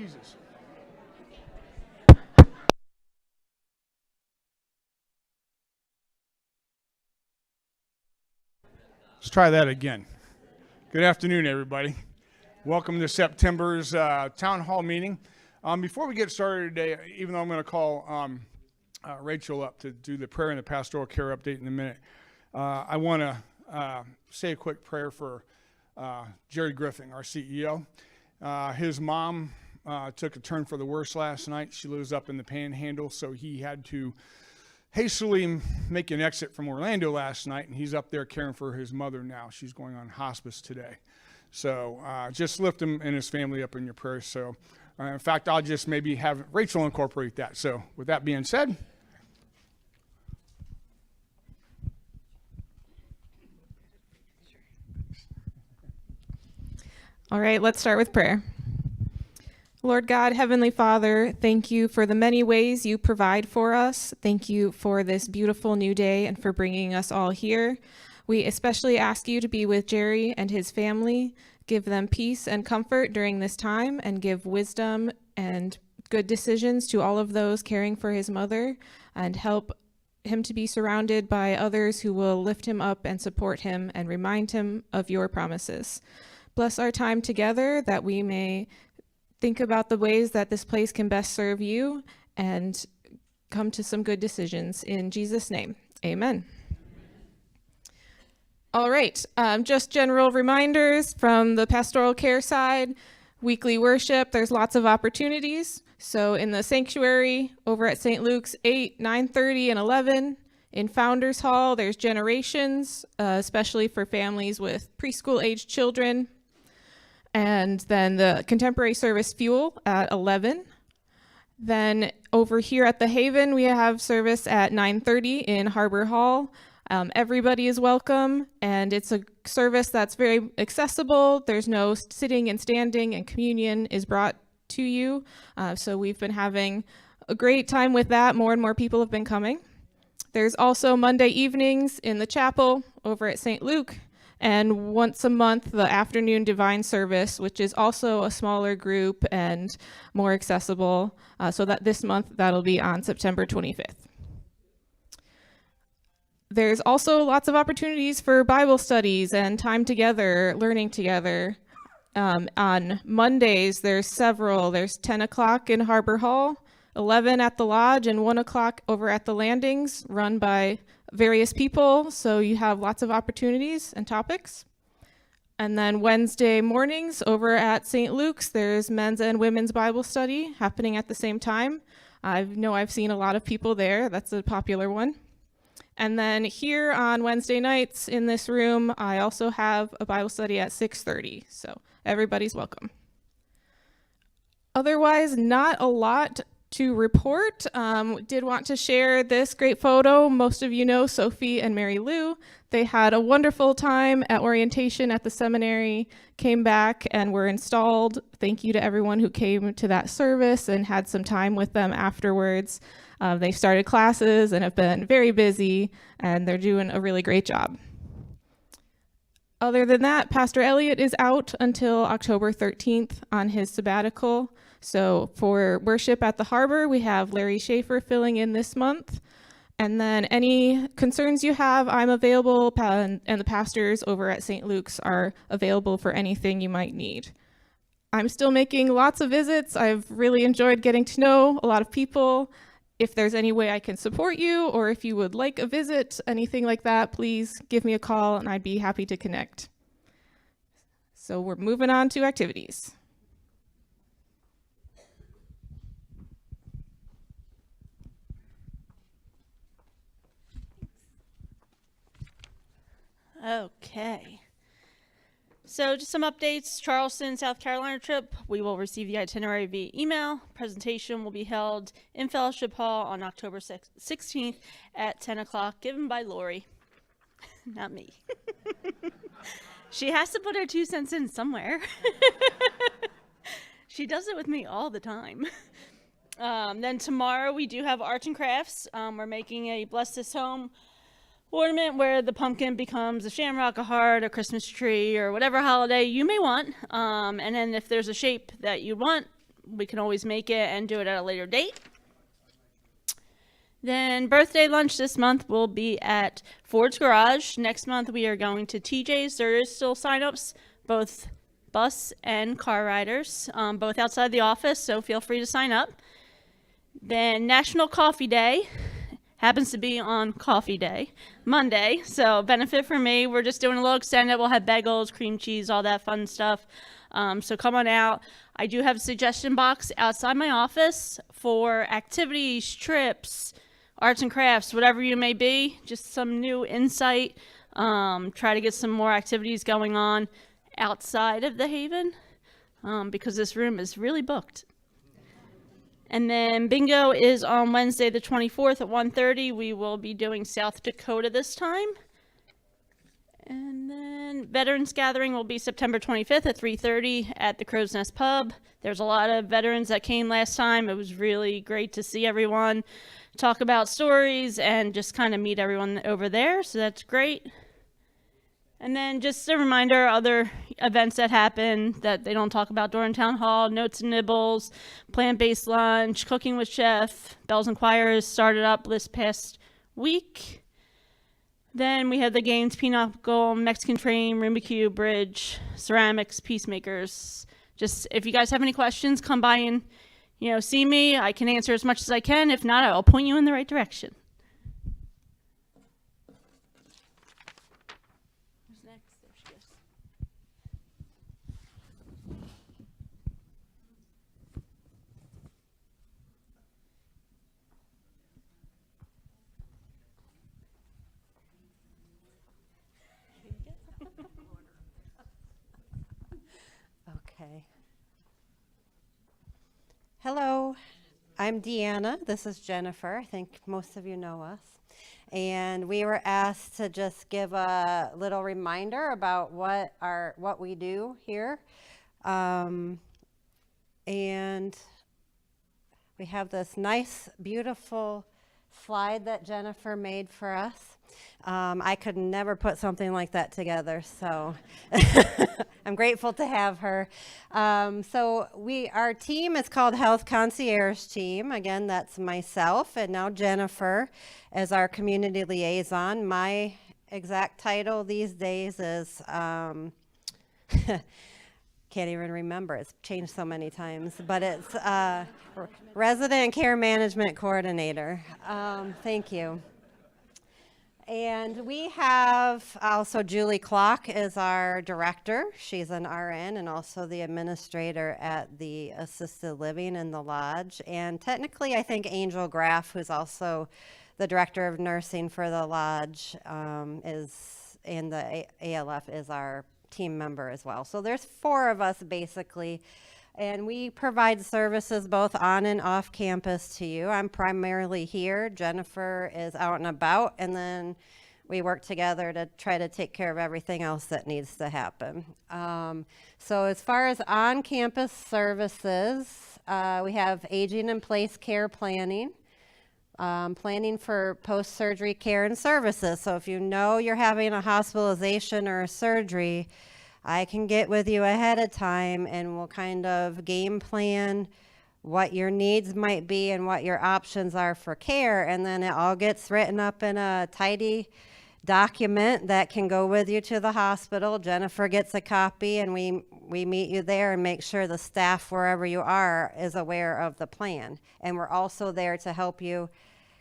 Jesus. Let's try that again. Good afternoon, everybody. Welcome to September's Town Hall meeting. Before we get started today, even though I'm going to call Rachel up to do the prayer and the pastoral care update in a minute, I want to say a quick prayer for Jerry Griffin, our CEO. His mom took a turn for the worse last night. She lives up in the Panhandle, so he had to hastily make an exit from Orlando last night, and he's up there caring for his mother now. She's going on hospice today. So just lift him and his family up in your prayers. So in fact, I'll just maybe have Rachel incorporate that. So with that being said. All right, let's start with prayer. Lord God, Heavenly Father, thank you for the many ways you provide for us. Thank you for this beautiful new day and for bringing us all here. We especially ask you to be with Jerry and his family, give them peace and comfort during this time, and give wisdom and good decisions to all of those caring for his mother, and help him to be surrounded by others who will lift him up and support him and remind him of your promises. Bless our time together that we may think about the ways that this place can best serve you and come to some good decisions. In Jesus' name, amen. All right, just general reminders from the pastoral care side. Weekly worship, there's lots of opportunities. So in the sanctuary over at St. Luke's, 8, 9:30, and 11. In Founders Hall, there's generations, especially for families with preschool-aged children. And then the contemporary service Fuel at 11. Then over here at the Haven, we have service at 9:30 in Harbor Hall. Everybody is welcome, and it's a service that's very accessible. There's no sitting and standing, and communion is brought to you. So we've been having a great time with that. More and more people have been coming. There's also Monday evenings in the chapel over at St. Luke. And once a month, the afternoon divine service, which is also a smaller group and more accessible. So that this month, that'll be on September 25th. There's also lots of opportunities for Bible studies and time together, learning together. On Mondays, there's several. There's 10 o'clock in Harbor Hall, 11 at the Lodge, and 1 o'clock over at the Landings, run by various people, so you have lots of opportunities and topics. And then Wednesday mornings over at St. Luke's, there's men's and women's Bible study happening at the same time. I know I've seen a lot of people there. That's a popular one. And then here on Wednesday nights in this room, I also have a Bible study at 6:30, so everybody's welcome. Otherwise, not a lot to report. Did want to share this great photo. Most of you know Sophie and Mary Lou. They had a wonderful time at orientation at the seminary, came back and were installed. Thank you to everyone who came to that service and had some time with them afterwards. They started classes and have been very busy, and they're doing a really great job. Other than that, Pastor Elliott is out until October 13th on his sabbatical. So for worship at the Harbor, we have Larry Schaefer filling in this month. And then any concerns you have, I'm available, and the pastors over at St. Luke's are available for anything you might need. I'm still making lots of visits. I've really enjoyed getting to know a lot of people. If there's any way I can support you, or if you would like a visit, anything like that, please give me a call and I'd be happy to connect. So we're moving on to activities. Okay. So just some updates. Charleston, South Carolina trip. We will receive the itinerary via email. Presentation will be held in Fellowship Hall on October 16th at 10 o'clock, given by Lori. Not me. She has to put her 2 cents in somewhere. She does it with me all the time. Then tomorrow we do have arts and crafts. We're making a Bless This Home ornament where the pumpkin becomes a shamrock, a heart, a Christmas tree, or whatever holiday you may want. And then if there's a shape that you want, we can always make it and do it at a later date. Then birthday lunch this month will be at Ford's Garage. Next month we are going to TJ's. There is still signups, both bus and car riders, both outside the office, so feel free to sign up. Then National Coffee Day happens to be on Coffee Day, Monday, so benefit for me. We're just doing a little extended. We'll have bagels, cream cheese, all that fun stuff. So come on out. I do have a suggestion box outside my office for activities, trips, arts and crafts, whatever you may be, just some new insight. Try to get some more activities going on outside of the Haven because this room is really booked. And then bingo is on Wednesday the 24th at 1:30. We will be doing South Dakota this time. And then Veterans Gathering will be September 25th at 3:30 at the Crow's Nest Pub. There's a lot of veterans that came last time. It was really great to see everyone, talk about stories, and just kind of meet everyone over there. So that's great. And then just a reminder, other events that happen that they don't talk about during Town Hall: Notes and Nibbles, Plant-Based Lunch, Cooking with Chef, Bells and Choirs started up this past week. Then we have the games: Pinochle, Mexican Train, Roomba Cube, Bridge, Ceramics, Peacemakers. Just if you guys have any questions, come by and see me. I can answer as much as I can. If not, I'll point you in the right direction. Who's next? There she goes. Okay. Hello, I'm Deanna. This is Jennifer. I think most of you know us. And we were asked to just give a little reminder about what we do here. And we have this nice, beautiful slide that Jennifer made for us. I could never put something like that together, so I'm grateful to have her. So our team is called Health Concierge Team. Again, that's myself and now Jennifer as our community liaison. My exact title these days is, can't even remember, it's changed so many times, but it's Resident Care Management Coordinator. Thank you. And we have also Julie Clock is our director. She's an RN and also the administrator at the assisted living in the lodge. And technically, I think Angel Graff, who's also the director of nursing for the lodge, is in the ALF, is our team member as well. So there's 4 of us basically. And we provide services both on and off campus to you. I'm primarily here. Jennifer is out and about, and then we work together to try to take care of everything else that needs to happen. So as far as on-campus services, we have aging in place care planning, planning for post-surgery care and services. So if you know you're having a hospitalization or a surgery, I can get with you ahead of time and we'll kind of game plan what your needs might be and what your options are for care. And then it all gets written up in a tidy document that can go with you to the hospital. Jennifer gets a copy and we meet you there and make sure the staff wherever you are is aware of the plan. And we're also there to help you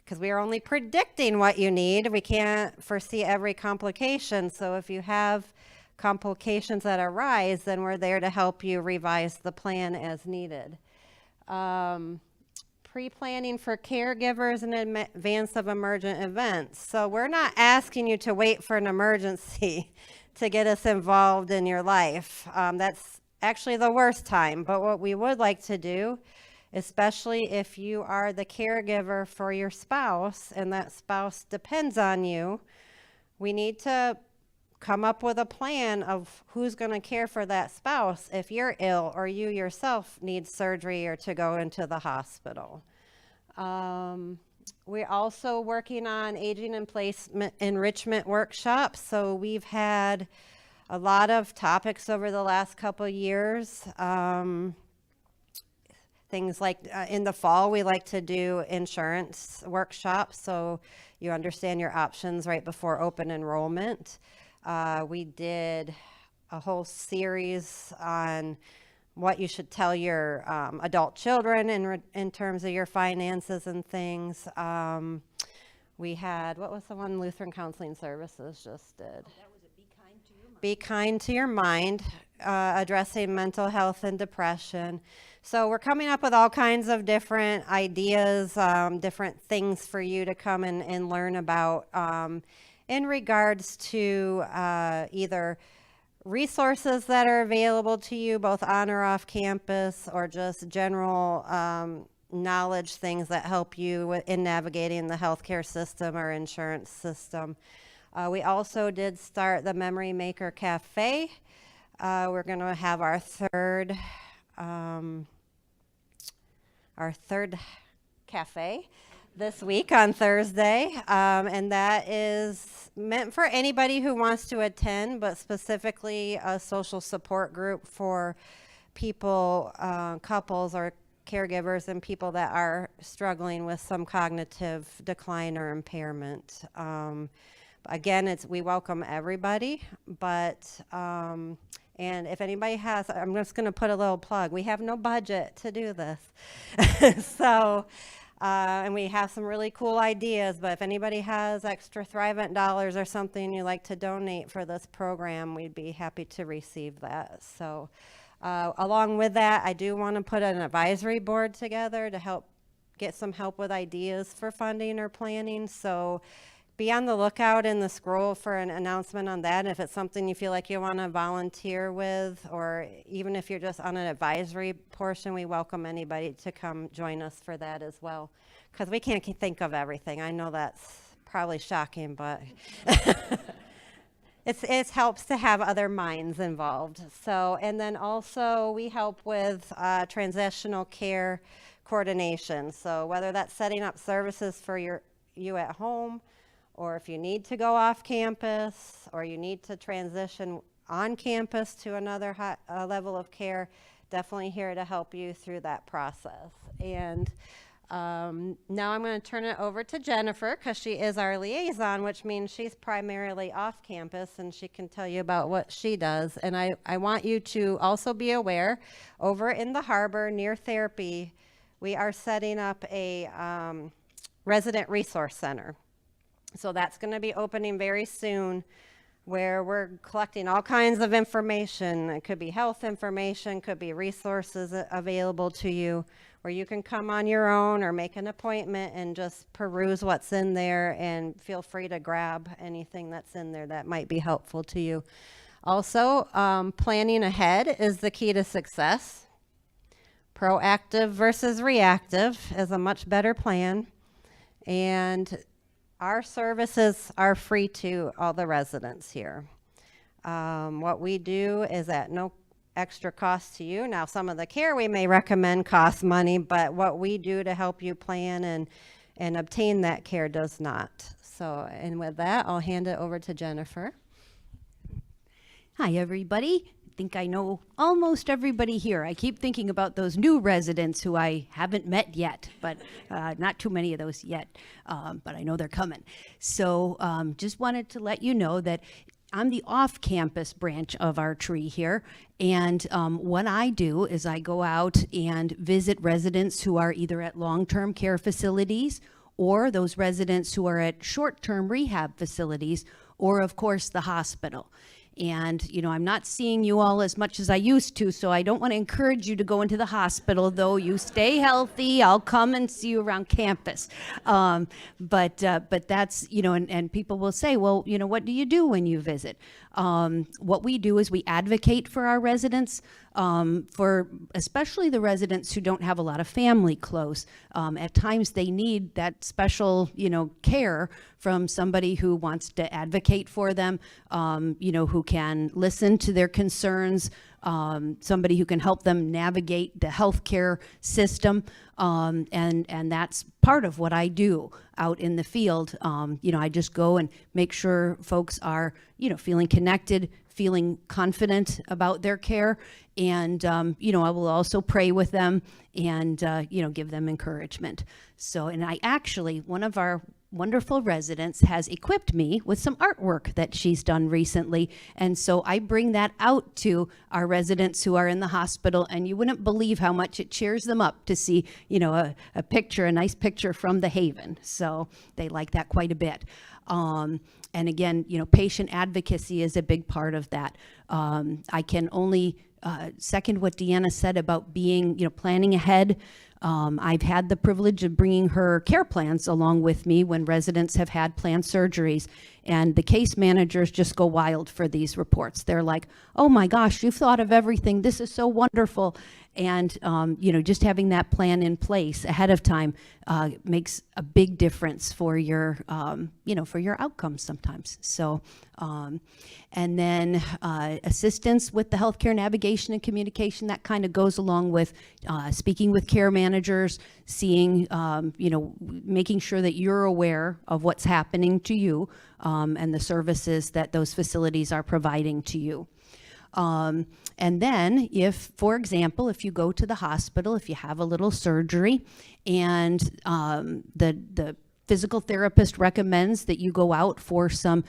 because we are only predicting what you need. We can't foresee every complication. So if you have complications that arise, then we're there to help you revise the plan as needed. Pre-planning for caregivers in advance of emergent events. So we're not asking you to wait for an emergency to get us involved in your life. That's actually the worst time. But what we would like to do, especially if you are the caregiver for your spouse and that spouse depends on you, we need to come up with a plan of who's going to care for that spouse if you're ill or you yourself need surgery or to go into the hospital. We're also working on aging in place enrichment workshops. So we've had a lot of topics over the last couple of years. things like in the fall, we like to do insurance workshops so you understand your options right before open enrollment. We did a whole series on what you should tell your adult children in terms of your finances and things. We had, what was the one Lutheran Counseling Services just did? Oh, that was a Be Kind to Your Mind. Be Kind to Your Mind, addressing mental health and depression. So we're coming up with all kinds of different ideas, different things for you to come and learn about in regards to either resources that are available to you both on or off campus, or just general knowledge, things that help you in navigating the healthcare system or insurance system. We also did start the Memory Maker Cafe. We're going to have our third cafe this week on Thursday, and that is meant for anybody who wants to attend, but specifically a social support group for people, couples or caregivers and people that are struggling with some cognitive decline or impairment. Again, we welcome everybody, but and if anybody has, I'm just going to put a little plug. We have no budget to do this. So, and we have some really cool ideas, but if anybody has extra Thrivent dollars or something you'd like to donate for this program, we'd be happy to receive that. So, along with that, I do want to put an advisory board together to help get some help with ideas for funding or planning. So be on the lookout in the scroll for an announcement on that. If it's something you feel like you want to volunteer with, or even if you're just on an advisory portion, we welcome anybody to come join us for that as well. Because we can't think of everything. I know that's probably shocking, but it helps to have other minds involved. So, and then also we help with transitional care coordination. So whether that's setting up services for you at home, or if you need to go off campus, or you need to transition on campus to another level of care, definitely here to help you through that process. And now I'm going to turn it over to Jennifer, because she is our liaison, which means she's primarily off campus, and she can tell you about what she does. And I want you to also be aware, over in the harbor near therapy, we are setting up a resident resource center. So that's going to be opening very soon, where we're collecting all kinds of information. It could be health information, could be resources available to you, where you can come on your own or make an appointment and just peruse what's in there, and feel free to grab anything that's in there that might be helpful to you. Also, planning ahead is the key to success. Proactive versus reactive is a much better plan. And our services are free to all the residents here. What we do is at no extra cost to you. Now, some of the care we may recommend costs money, but what we do to help you plan and obtain that care does not. So, and with that, I'll hand it over to Jennifer. Hi, everybody. I think I know almost everybody here. I keep thinking about those new residents who I haven't met yet, but not too many of those yet, but I know they're coming. So just wanted to let you know that I'm the off-campus branch of our tree here, and what I do is I go out and visit residents who are either at long-term care facilities, or those residents who are at short-term rehab facilities, or of course the hospital. And, you know, I'm not seeing you all as much as I used to, so I don't want to encourage you to go into the hospital, though. You stay healthy. I'll come and see you around campus. But that's, you know, and people will say, well, you know, what do you do when you visit? What we do is we advocate for our residents, for especially the residents who don't have a lot of family close. At times they need that special, you know, care from somebody who wants to advocate for them, you know, who can listen to their concerns, somebody who can help them navigate the healthcare system, and that's part of what I do out in the field. You know, I just go and make sure folks are, you know, feeling connected, feeling confident about their care. And, you know, I will also pray with them and, you know, give them encouragement. So, and I actually, one of our wonderful residents has equipped me with some artwork that she's done recently. And so I bring that out to our residents who are in the hospital, and you wouldn't believe how much it cheers them up to see, you know, a picture, a nice picture from the Haven. So they like that quite a bit. And again, you know, patient advocacy is a big part of that. I can only second what Deanna said about being, you know, planning ahead. I've had the privilege of bringing her care plans along with me when residents have had planned surgeries, and the case managers just go wild for these reports. They're like, oh my gosh, you've thought of everything. This is so wonderful. And, you know, just having that plan in place ahead of time makes a big difference for your, you know, for your outcomes sometimes. So, and then assistance with the healthcare navigation and communication, that kind of goes along with speaking with care managers, seeing, you know, making sure that you're aware of what's happening to you and the services that those facilities are providing to you. And then if, for example, if you go to the hospital, if you have a little surgery and the physical therapist recommends that you go out for some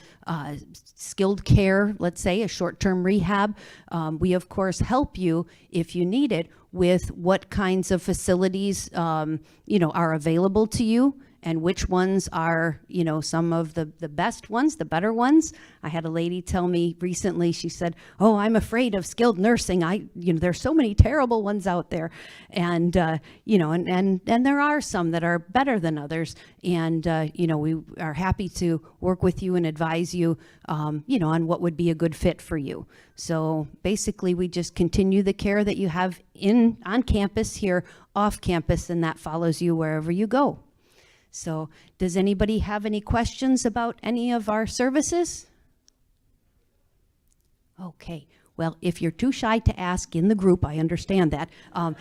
skilled care, let's say a short-term rehab, we of course help you if you need it with what kinds of facilities, you know, are available to you, and which ones are, you know, some of the best ones, the better ones. I had a lady tell me recently, she said, oh, I'm afraid of skilled nursing. You know, there's so many terrible ones out there. And, you know, and there are some that are better than others. And, you know, we are happy to work with you and advise you, you know, on what would be a good fit for you. So basically we just continue the care that you have on campus here, off campus, and that follows you wherever you go. So does anybody have any questions about any of our services? Okay, well, if you're too shy to ask in the group, I understand that.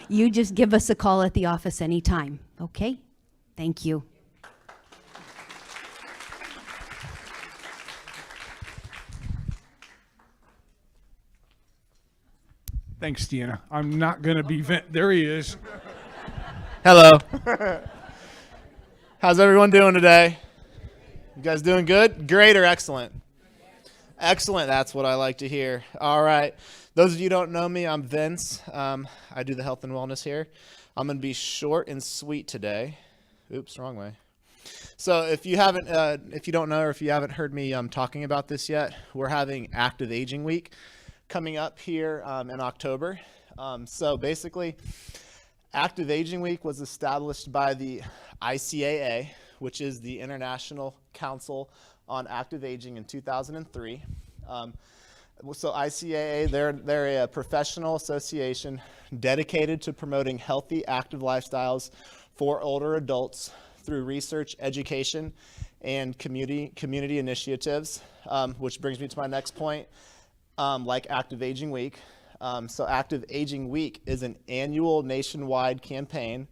You just give us a call at the office anytime, okay? Thank you. Thanks, Deanna. I'm not going to be there he is. Hello. How's everyone doing today? You guys doing good? Great or excellent? Excellent. That's what I like to hear. All right. Those of you who don't know me, I'm Vince. I do the health and wellness here. I'm going to be short and sweet today. Oops, wrong way. So if you don't know, or if you haven't heard me talking about this yet, we're having Active Aging Week coming up here in October. So basically, Active Aging Week was established by the ICAA, which is the International Council on Active Aging, in 2003. So ICAA, they're a professional association dedicated to promoting healthy, active lifestyles for older adults through research, education, and community initiatives, which brings me to my next point, like Active Aging Week. So Active Aging Week is an annual nationwide campaign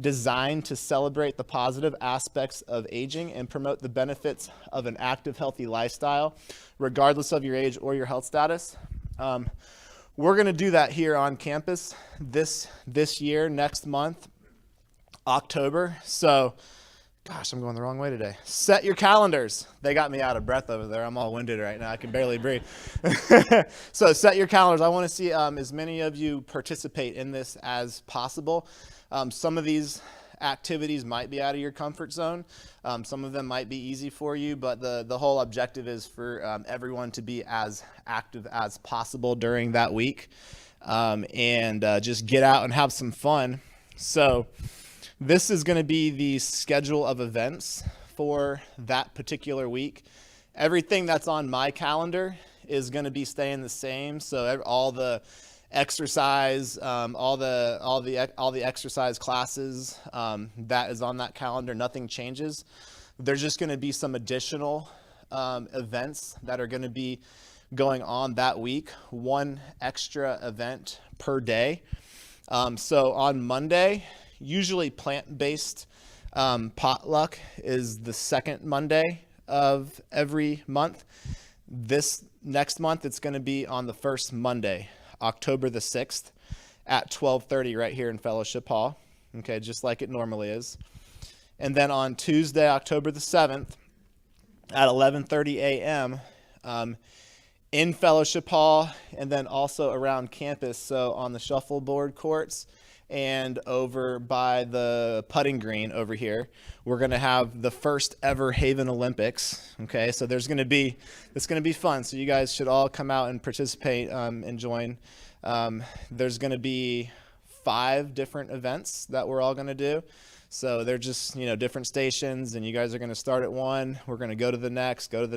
designed to celebrate the positive aspects of aging and promote the benefits of an active, healthy lifestyle, regardless of your age or your health status. We're going to do that here on campus this year, next month, October. So, gosh, I'm going the wrong way today. Set your calendars. They got me out of breath over there. I'm all winded right now. I can barely breathe. So set your calendars. I want to see as many of you participate in this as possible. Some of these activities might be out of your comfort zone. Some of them might be easy for you, but the whole objective is for everyone to be as active as possible during that week, and just get out and have some fun. So this is going to be the schedule of events for that particular week. Everything that's on my calendar is going to be staying the same. So all the exercise, all the exercise classes that is on that calendar, nothing changes. There's just going to be some additional events that are going to be going on that week, one extra event per day. So on Monday, usually plant-based potluck is the second Monday of every month. This next month, it's going to be on the first Monday, October the 6th at 12:30 right here in Fellowship Hall. Okay, just like it normally is. And then on Tuesday, October the 7th at 11:30 a.m. In Fellowship Hall, and then also around campus, so on the shuffleboard courts and over by the putting green over here, we're going to have the first ever Haven Olympics. Okay, so it's going to be fun. So you guys should all come out and participate and join. There's going to be 5 different events that we're all going to do. So they're just, different stations, and you guys are going to start at one. We're going to go to the next. It's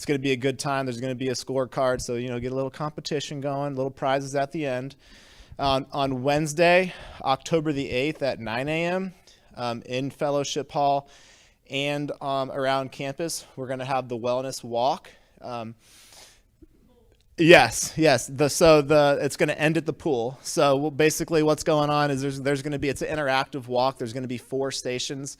going to be a good time. There's going to be a scorecard, so, get a little competition going, little prizes at the end. On Wednesday, October the 8th at 9 a.m. In Fellowship Hall and around campus, we're going to have the Wellness Walk. Yes. It's going to end at the pool. So basically what's going on is there's going to be, it's an interactive walk. There's going to be 4 stations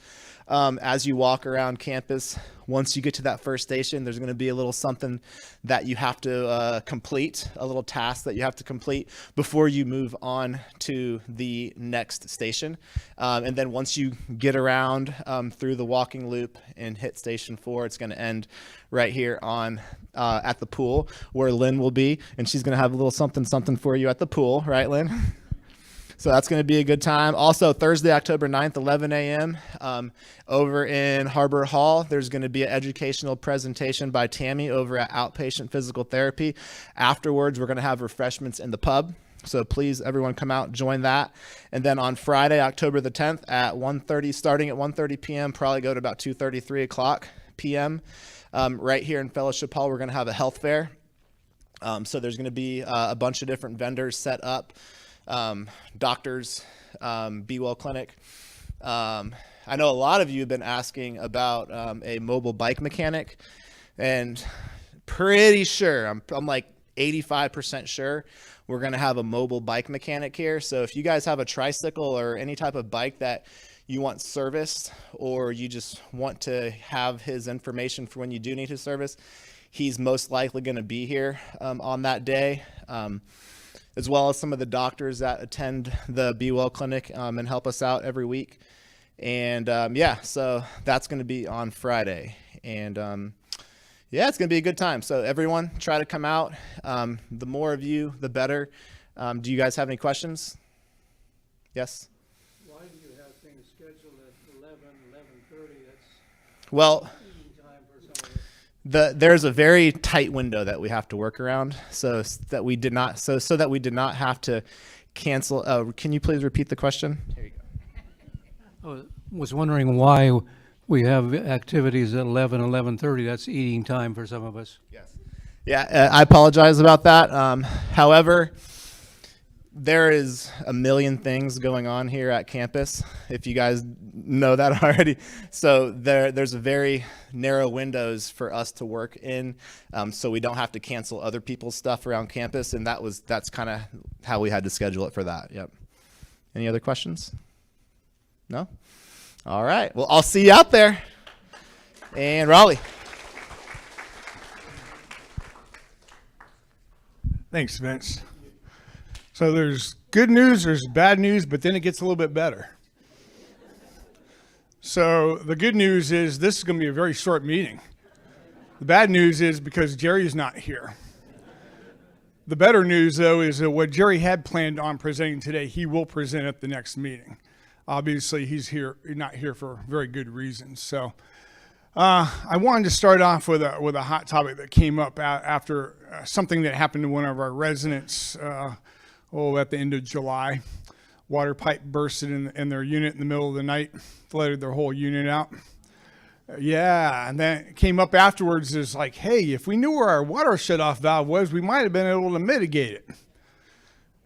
as you walk around campus. Once you get to that first station, there's going to be a little something that you have to complete, a little task that you have to complete before you move on to the next station. And then once you get around through the walking loop and hit station 4, it's going to end right here on at the pool where Lynn will be, and she's going to have a little something for you at the pool, right, Lynn? So that's going to be a good time. Also, Thursday, October 9th, 11 a.m., over in Harbor Hall, there's going to be an educational presentation by Tammy over at Outpatient Physical Therapy. Afterwards, we're going to have refreshments in the pub. So please, everyone, come out, join that. And then on Friday, October the 10th at 1:30, starting at 1:30 p.m., probably go to about 2:30, 3 o'clock p.m., right here in Fellowship Hall, we're going to have a health fair. So there's going to be a bunch of different vendors set up. Doctors, Be Well Clinic. I know a lot of you have been asking about a mobile bike mechanic, and pretty sure, I'm like 85% sure we're going to have a mobile bike mechanic here. So if you guys have a tricycle or any type of bike that you want serviced, or you just want to have his information for when you do need his service, he's most likely going to be here on that day. As well as some of the doctors that attend the Be Well Clinic and help us out every week. And so that's going to be on Friday. And it's going to be a good time. So everyone, try to come out. The more of you, the better. Do you guys have any questions? Yes? Why do you have things scheduled at 11:30? That's well, eating time for some of us. There's a very tight window that we have to work around, so that we did not have to cancel. Can you please repeat the question? Here you go. I was wondering why we have activities at 11:30. That's eating time for some of us. Yes. Yeah, I apologize about that. However, there is a million things going on here at campus, if you guys know that already. So there's a very narrow windows for us to work in, so we don't have to cancel other people's stuff around campus, and that's kind of how we had to schedule it for that. Yep. Any other questions? No? All right. Well, I'll see you out there. And Raleigh. Thanks, Vince. So there's good news, there's bad news, but then it gets a little bit better. So the good news is this is going to be a very short meeting. The bad news is because Jerry's not here. The better news, though, is that what Jerry had planned on presenting today, he will present at the next meeting. Obviously, he's not here for very good reasons. So I wanted to start off with a hot topic that came up after something that happened to one of our residents at the end of July. Water pipe bursted in their unit in the middle of the night, flooded their whole unit out. And then it came up afterwards is like, hey, if we knew where our water shutoff valve was, we might have been able to mitigate it.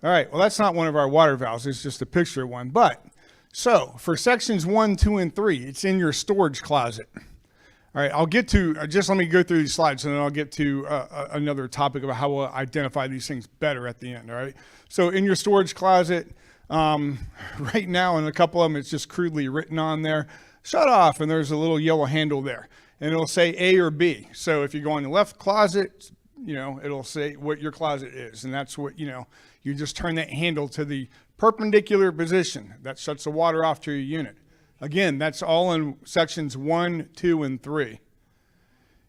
All right, well, that's not one of our water valves. It's just a picture of one. But, so, for sections 1, 2, and 3, it's in your storage closet. All right, I'll get to, just let me go through these slides, and then I'll get to another topic about how we'll identify these things better at the end, all right? So in your storage closet, right now, in a couple of them, it's just crudely written on there, shut off, and there's a little yellow handle there. and it'll say A or B. So if you go in the left closet, you know, it'll say what your closet is, and that's what, you know, you just turn that handle to the perpendicular position. That shuts the water off to your unit. Again, that's all in sections 1, 2, and 3.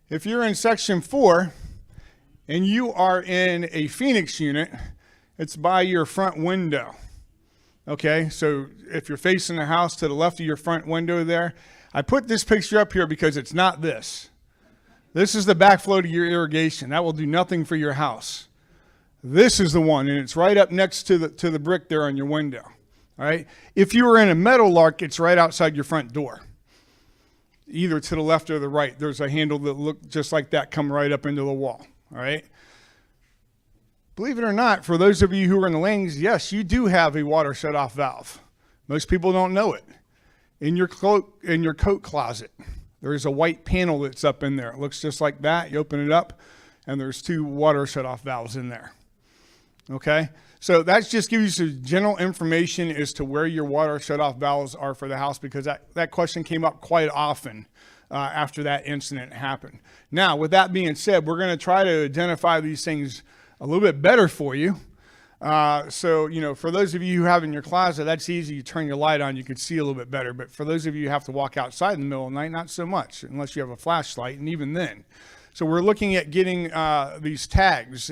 If you're in section 4 and you are in a Phoenix unit, it's by your front window. Okay, so if you're facing the house to the left of your front window there, I put this picture up here because it's not this. This is the backflow to your irrigation. That will do nothing for your house. This is the one, and it's right up next to the brick there on your window. All right. If you were in a Meadowlark, it's right outside your front door, either to the left or the right. There's a handle that looks just like that, come right up into the wall. All right. Believe it or not, for those of you who are in the lanes, yes, you do have a water shut-off valve. Most people don't know it. In your coat closet, there's a white panel that's up in there. It looks just like that. You open it up, and there's 2 water shut-off valves in there. Okay? So that just gives you some general information as to where your water shut-off valves are for the house, because that question came up quite often after that incident happened. Now, with that being said, we're going to try to identify these things a little bit better for you. So, you know, for those of you who have in your closet, that's easy. You turn your light on, you can see a little bit better. But for those of you who have to walk outside in the middle of the night, not so much, unless you have a flashlight, and even then. So we're looking at getting these tags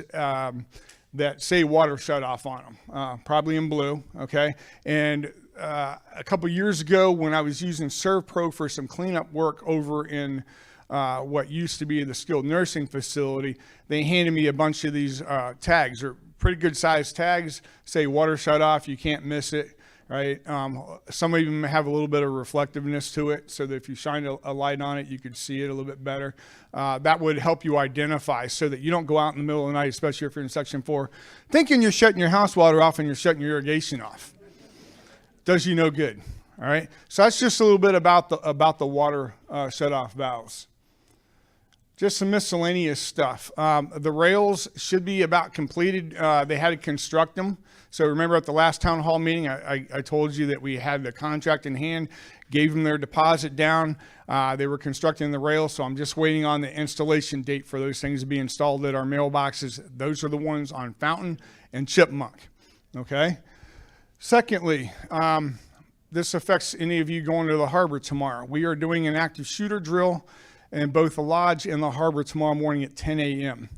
that say water shut off on them, probably in blue, okay? And a couple years ago, when I was using ServPro for some cleanup work over in what used to be the skilled nursing facility, they handed me a bunch of these tags. They're pretty good sized tags, say water shut off, you can't miss it, right? Some of them have a little bit of reflectiveness to it, so that if you shine a light on it, you could see it a little bit better. That would help you identify, so that you don't go out in the middle of the night, especially if you're in section 4, thinking you're shutting your house water off and you're shutting your irrigation off. Does you no good, all right? So that's just a little bit about the water shut-off valves. Just some miscellaneous stuff. The rails should be about completed. They had to construct them. So remember at the last town hall meeting, I told you that we had the contract in hand, gave them their deposit down. They were constructing the rails, so I'm just waiting on the installation date for those things to be installed at our mailboxes. Those are the ones on Fountain and Chipmunk, okay? Secondly, this affects any of you going to the harbor tomorrow. We are doing an active shooter drill in both the lodge and the harbor tomorrow morning at 10 a.m.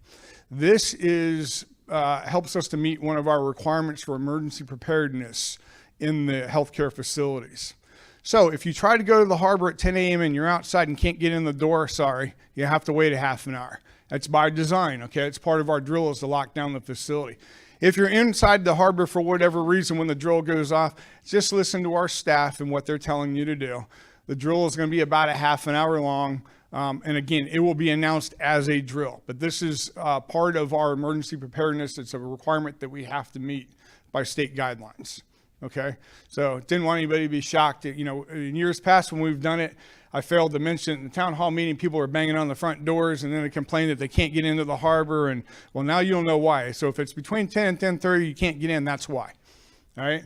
This is helps us to meet one of our requirements for emergency preparedness in the healthcare facilities. So if you try to go to the harbor at 10 a.m. and you're outside and can't get in the door, sorry, you have to wait a half an hour. That's by design, okay? It's part of our drill is to lock down the facility. If you're inside the harbor for whatever reason when the drill goes off, just listen to our staff and what they're telling you to do. The drill is going to be about a half an hour long. And again, it will be announced as a drill, but this is part of our emergency preparedness. It's a requirement that we have to meet by state guidelines. Okay. So didn't want anybody to be shocked that, you know, in years past when we've done it, I failed to mention in the town hall meeting, people are banging on the front doors and then they complain that they can't get into the harbor. And well, now you don't know why. So if it's between 10 and 10:30, you can't get in. That's why. All right.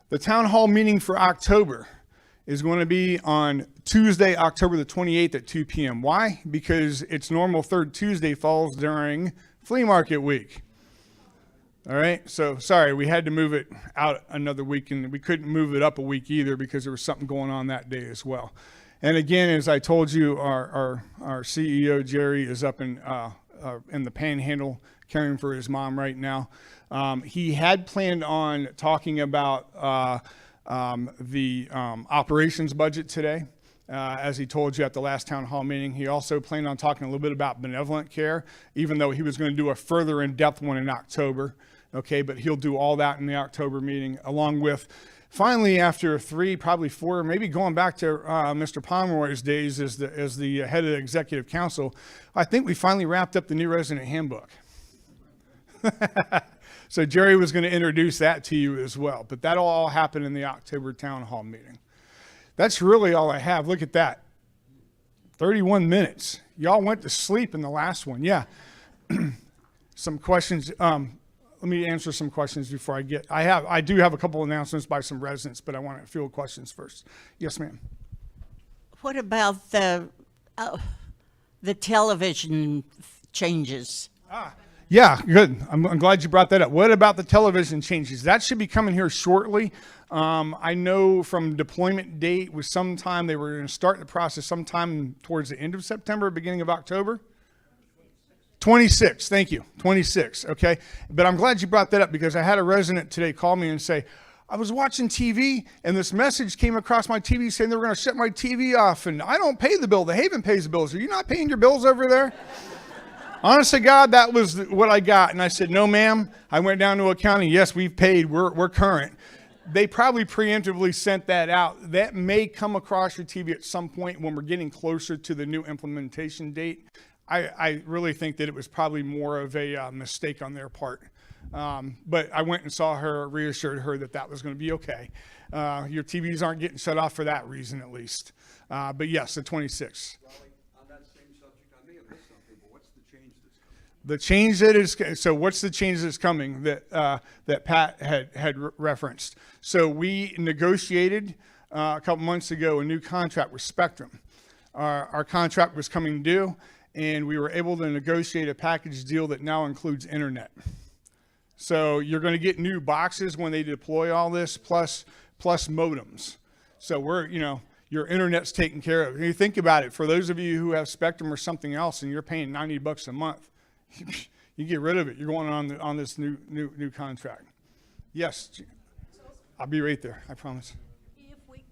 The town hall meeting for October is going to be on Tuesday, October the 28th at 2 p.m. Why? Because its normal third Tuesday falls during flea market week. All right, so sorry, we had to move it out another week, and we couldn't move it up a week either because there was something going on that day as well. And again, as I told you, our CEO, Jerry, is up in the Panhandle caring for his mom right now. He had planned on talking about the operations budget today, as he told you at the last town hall meeting. He also planned on talking a little bit about benevolent care, even though he was going to do a further in-depth one in October. Okay, but he'll do all that in the October meeting, along with, finally, after 3, probably 4, maybe going back to Mr. Pomeroy's days as the head of the executive council, I think we finally wrapped up the new resident handbook. So Jerry was going to introduce that to you as well, but that'll all happen in the October town hall meeting. That's really all I have. Look at that. 31 minutes. Y'all went to sleep in the last one. Yeah. Some questions. Let me answer some questions before I do have a couple announcements by some residents, but I want to field questions first. Yes, ma'am. What about the the television changes. Yeah, good. I'm glad you brought that up. What about the television changes? That should be coming here shortly. I know from deployment date was sometime they were going to start the process sometime towards the end of September, beginning of October. 26, thank you, 26, okay? But I'm glad you brought that up because I had a resident today call me and say, I was watching TV and this message came across my TV saying they were going to shut my TV off and I don't pay the bill. The Haven pays the bills. Are you not paying your bills over there? Honest to God, that was what I got. And I said, no, ma'am. I went down to accounting. Yes, we've paid. We're current. They probably preemptively sent that out. That may come across your TV at some point when we're getting closer to the new implementation date. I really think that it was probably more of a mistake on their part. But I went and saw her, reassured her that that was going to be okay. Your TVs aren't getting shut off for that reason, at least. But yes, the 26th. On that same subject, I may have missed something, but what's the change that's coming? The change that is, so what's the change that's coming that Pat had referenced? So we negotiated a couple months ago a new contract with Spectrum. Our contract was coming due, and we were able to negotiate a package deal that now includes internet. So you're going to get new boxes when they deploy all this, plus modems. So your internet's taken care of. And you think about it, for those of you who have Spectrum or something else, and you're paying $90 a month, you get rid of it. You're going on this new contract. Yes, I'll be right there. I promise.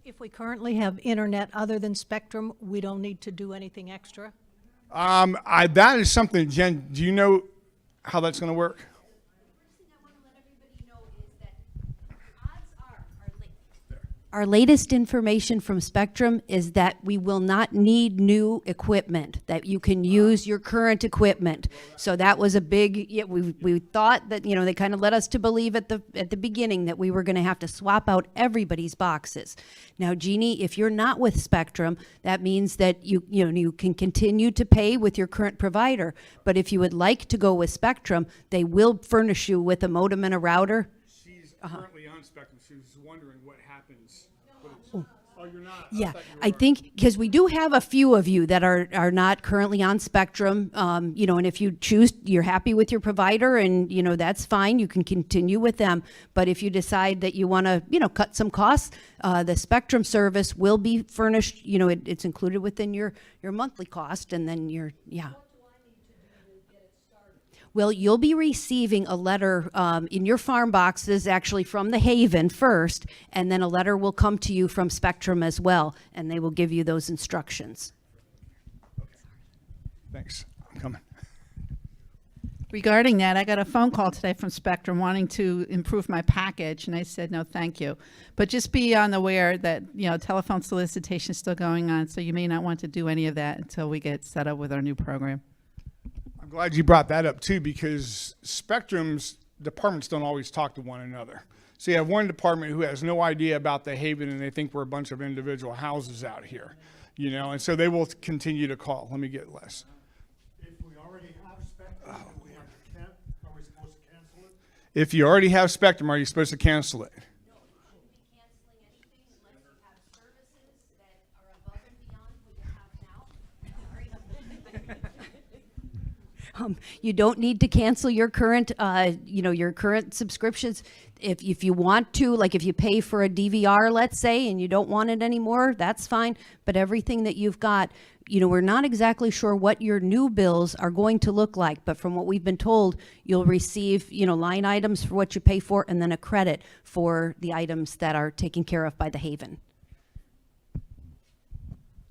If we currently have internet other than Spectrum, we don't need to do anything extra? That is something, Jen, do you know how that's going to work? Our latest information from Spectrum is that we will not need new equipment, that you can use your current equipment. So that was a big, we thought that, they kind of led us to believe at the beginning that we were going to have to swap out everybody's boxes. Now, Jeannie, if you're not with Spectrum, that means that you can continue to pay with your current provider. But if you would like to go with Spectrum, they will furnish you with a modem and a router. She's currently on Spectrum. She was wondering what happens. Oh, you're not? Yeah, I think because we do have a few of you that are not currently on Spectrum, and if you choose, you're happy with your provider, and that's fine. You can continue with them. But if you decide that you want to, cut some costs, the Spectrum service will be furnished. It's included within your monthly cost, and then Well, you'll be receiving a letter in your farm boxes, actually from the Haven first, and then a letter will come to you from Spectrum as well, and they will give you those instructions. Okay. Thanks. I'm coming. Regarding that, I got a phone call today from Spectrum wanting to improve my package, and I said, no, thank you. But just be unaware that, telephone solicitation is still going on, so you may not want to do any of that until we get set up with our new program. I'm glad you brought that up too, because Spectrum's departments don't always talk to one another. So you have one department who has no idea about the Haven, and they think we're a bunch of individual houses out here, and so they will continue to call. Let me get less. If we already have Spectrum, are we supposed to cancel it? If you already have Spectrum, are you supposed to cancel it? You don't need to cancel your current, your current subscriptions. If you want to, like if you pay for a DVR, let's say, and you don't want it anymore, that's fine. But everything that you've got, we're not exactly sure what your new bills are going to look like. But from what we've been told, you'll receive, line items for what you pay for, and then a credit for the items that are taken care of by the Haven.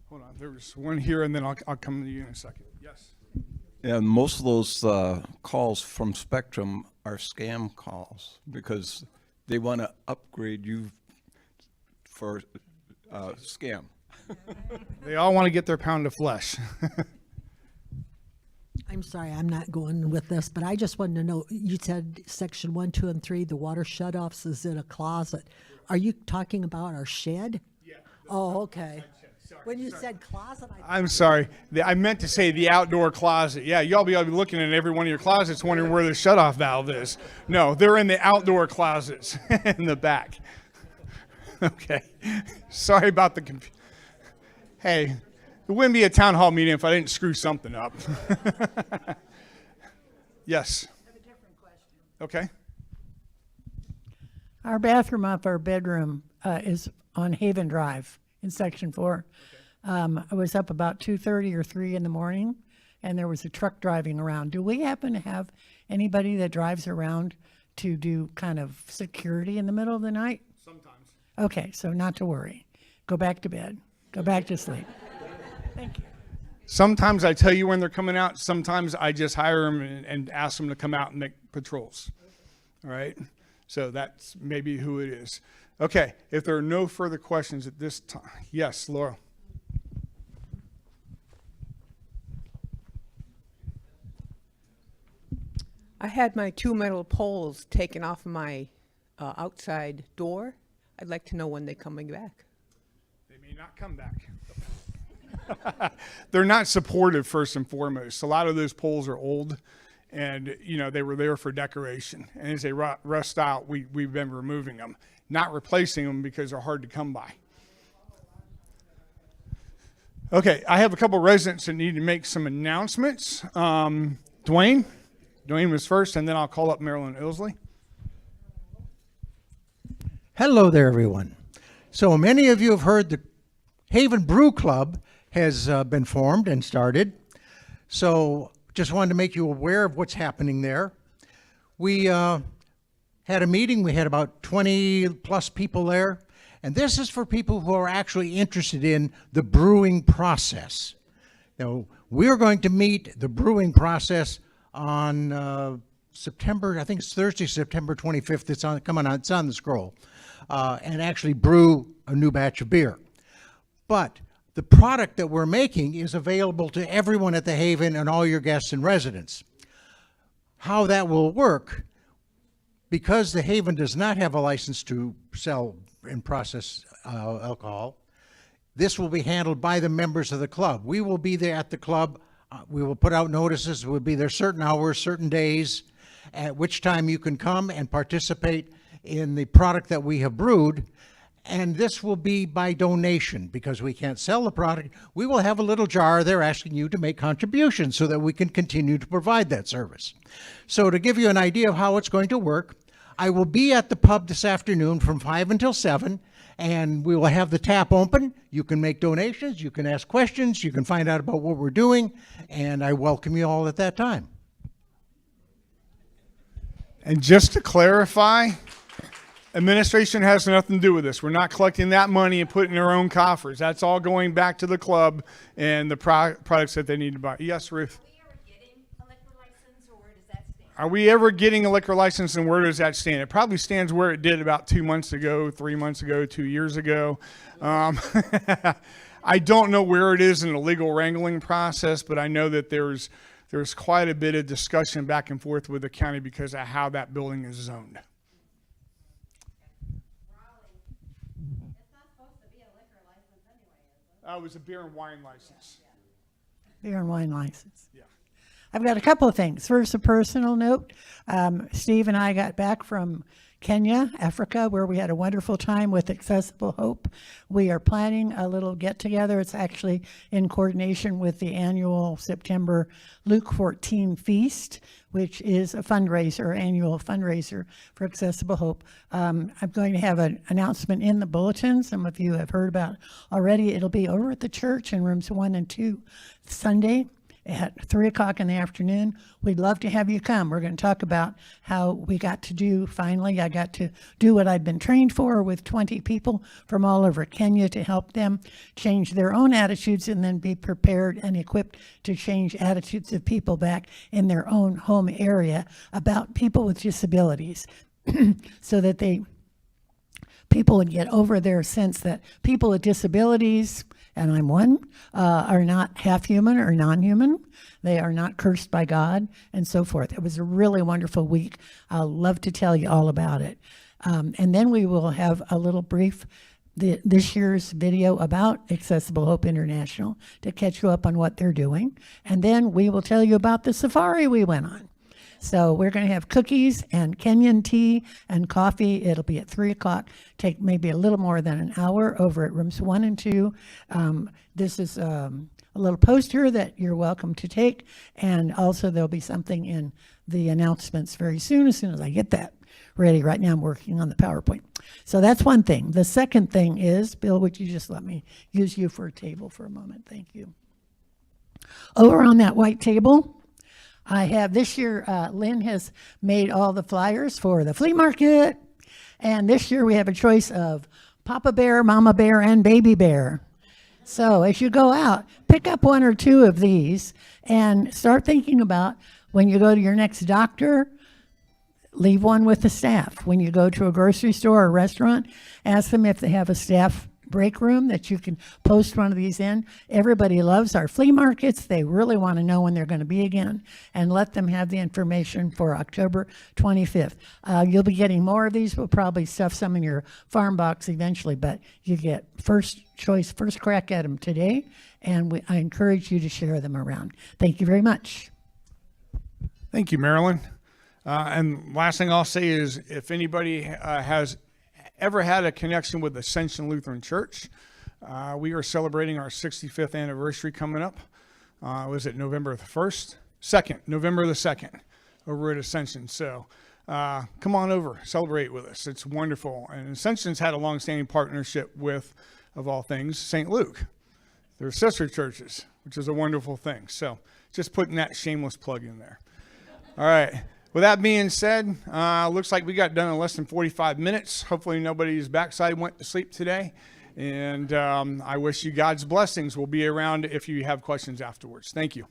Hold on. There's one here, and then I'll come to you in a second. Yes. And most of those calls from Spectrum are scam calls because they want to upgrade you for scam. They all want to get their pound of flesh. I'm sorry, I'm not going with this, but I just wanted to know, you said section 1, 2, and 3, the water shutoffs is in a closet. Are you talking about our shed? Yeah. Oh, okay. When you said closet, I'm sorry. I meant to say the outdoor closet. Yeah, y'all be looking at every one of your closets wondering where the shutoff valve is. No, they're in the outdoor closets in the back. Okay. Sorry about the confusion. Hey, It wouldn't be a town hall meeting if I didn't screw something up. Yes. I have a different question. Okay. Our bathroom off our bedroom is on Haven Drive in Section 4. I was up about 2:30 or 3 in the morning, and there was a truck driving around. Do we happen to have anybody that drives around to do kind of security in the middle of the night? Sometimes. Okay, so not to worry. Go back to bed. Go back to sleep. Thank you. Sometimes I tell you when they're coming out. Sometimes I just hire them and ask them to come out and make patrols. All right. So that's maybe who it is. Okay. If there are no further questions at this time. Yes, Laura. I had my 2 metal poles taken off my outside door. I'd like to know when they're coming back. They may not come back. They're not supportive, first and foremost. A lot of those poles are old, and they were there for decoration. And as they rust out, we've been removing them, not replacing them because they're hard to come by. Okay, I have a couple residents that need to make some announcements. Dwayne was first, and then I'll call up Marilyn Ilsley. Hello there, everyone. So many of you have heard the Haven Brew Club has been formed and started. So just wanted to make you aware of what's happening there. We had a meeting. We had about 20 plus people there. And this is for people who are actually interested in the brewing process. Now, we're going to meet the brewing process on September, I think it's Thursday, September 25th. It's on the scroll. And actually brew a new batch of beer. But the product that we're making is available to everyone at the Haven and all your guests and residents. How that will work, because the Haven does not have a license to sell and process alcohol, this will be handled by the members of the club. We will be there at the club. We will put out notices. We'll be there certain hours, certain days, at which time you can come and participate in the product that we have brewed. And this will be by donation because we can't sell the product. We will have a little jar there asking you to make contributions so that we can continue to provide that service. So to give you an idea of how it's going to work, I will be at the pub this afternoon from 5 until 7, and we will have the tap open. You can make donations, you can ask questions, you can find out about what we're doing, and I welcome you all at that time. And just to clarify, administration has nothing to do with this. We're not collecting that money and putting it in our own coffers. That's all going back to the club and the products that they need to buy. Yes, Ruth? Are we ever getting a liquor license, and where does that stand? It probably stands where it did about 2 months ago, 3 months ago, 2 years ago. I don't know where it is in the legal wrangling process, but I know that there's quite a bit of discussion back and forth with the county because of how that building is zoned. It was a beer and wine license. Beer and wine license. Yeah. I've got a couple of things. First, a personal note. Steve and I got back from Kenya, Africa, where we had a wonderful time with Accessible Hope. We are planning a little get-together. It's actually in coordination with the annual September Luke 14 feast, which is a fundraiser, annual fundraiser for Accessible Hope. I'm going to have an announcement in the bulletin. Some of you have heard about it already. It'll be over at the church in rooms 1 and 2 Sunday at 3 o'clock in the afternoon. We'd love to have you come. We're going to talk about how we got to do, finally, I got to do what I've been trained for with 20 people from all over Kenya to help them change their own attitudes and then be prepared and equipped to change attitudes of people back in their own home area about people with disabilities so that people would get over their sense that people with disabilities, and I'm one, are not half human or non-human. They are not cursed by God and so forth. It was a really wonderful week. I'll love to tell you all about it. And then we will have a little brief this year's video about Accessible Hope International to catch you up on what they're doing. And then we will tell you about the safari we went on. So we're going to have cookies and Kenyan tea and coffee. It'll be at 3 o'clock. Take maybe a little more than an hour over at rooms 1 and 2. This is a little poster that you're welcome to take. And also there'll be something in the announcements very soon as I get that ready. Right now I'm working on the PowerPoint. So that's one thing. The second thing is, Bill, would you just let me use you for a table for a moment? Thank you. Over on that white table, I have this year, Lynn has made all the flyers for the flea market. And this year we have a choice of Papa Bear, Mama Bear, and Baby Bear. So as you go out, pick up one or two of these and start thinking about when you go to your next doctor, leave one with the staff. When you go to a grocery store or restaurant, ask them if they have a staff break room that you can post one of these in. Everybody loves our flea markets. They really want to know when they're going to be again, and let them have the information for October 25th. You'll be getting more of these. We'll probably stuff some in your farm box eventually, but you get first choice, first crack at them today, and I encourage you to share them around. Thank you very much. Thank you, Marilyn. And last thing I'll say is, if anybody has ever had a connection with Ascension Lutheran Church, we are celebrating our 65th anniversary coming up. Was it November the 1st? 2nd, November the 2nd, over at Ascension. So come on over, celebrate with us. It's wonderful. And Ascension's had a long-standing partnership with, of all things, St. Luke. They're sister churches, which is a wonderful thing. So just putting that shameless plug in there. All right. With that being said, looks like we got done in less than 45 minutes. Hopefully nobody's backside went to sleep today. And I wish you God's blessings. We'll be around if you have questions afterwards. Thank you.